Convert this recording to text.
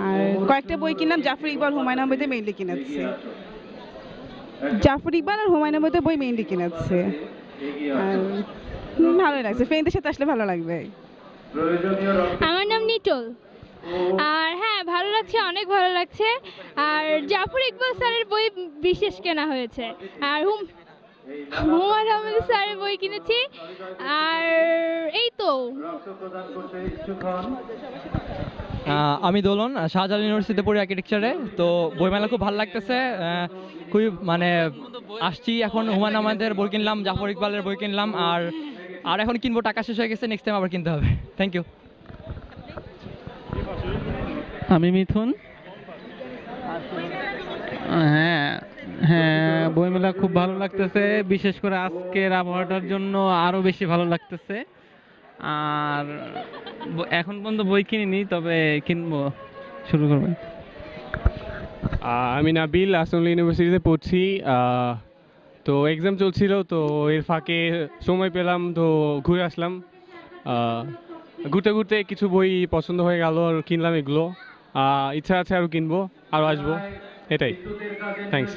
আর কয়েকটা বই কিনলাম, জাফর ইকবাল, হুমায়ুন আহমেদের মেইনলি কিনেছি। জাফর ইকবাল আর হুমায়ুন আহমেদের বই মেইনলি কিনেছি। আর ভালোই লাগছে, ফ্রেন্ডদের সাথে আসলে ভালো লাগবে। আমার নাম নিটোল। আর হ্যাঁ, ভালো লাগছে, অনেক ভালো লাগছে। আর জাফর ইকবাল স্যারের বই বিশেষ কেনা হয়েছে। আর হুমায়ুন আহমেদ স্যারের বই কিনেছি। আর এই তো। আমি দোলন, শাহজালাল ইউনিভার্সিটিতে পড়ি আর্কিটেকচারে। তো বইমেলা খুব ভালো লাগতেছে। খুবই মানে আসছি এখন, হুমায়ুন আহমেদের বই কিনলাম, জাফর ইকবালের বই কিনলাম, আর এখন কিনবো, টাকা শেষ হয়ে গেছে, নেক্সট টাইম আবার কিনতে হবে। Thank you. আমি মিথুন। হ্যাঁ, হ্যাঁ, বইমেলা খুব ভালো লাগতেছে, বিশেষ করে আজকের আবহাওয়াটার জন্য আরো বেশি ভালো লাগতেছে। আর এখন পর্যন্ত বই কিনিনি, তবে কিনবো, শুরু করবেন। আমি নাবিল, আসল ইউনিভার্সিটিতে পড়ছি। তো এক্সাম চলছিল, তো এর ফাঁকে সময় পেলাম, তো ঘুরে আসলাম। ঘুরতে ঘুরতে কিছু বই পছন্দ হয়ে গেল আর কিনলাম এগুলো। ইচ্ছা আছে আরও কিনবো, আরও আসবো, এটাই। থ্যাংকস।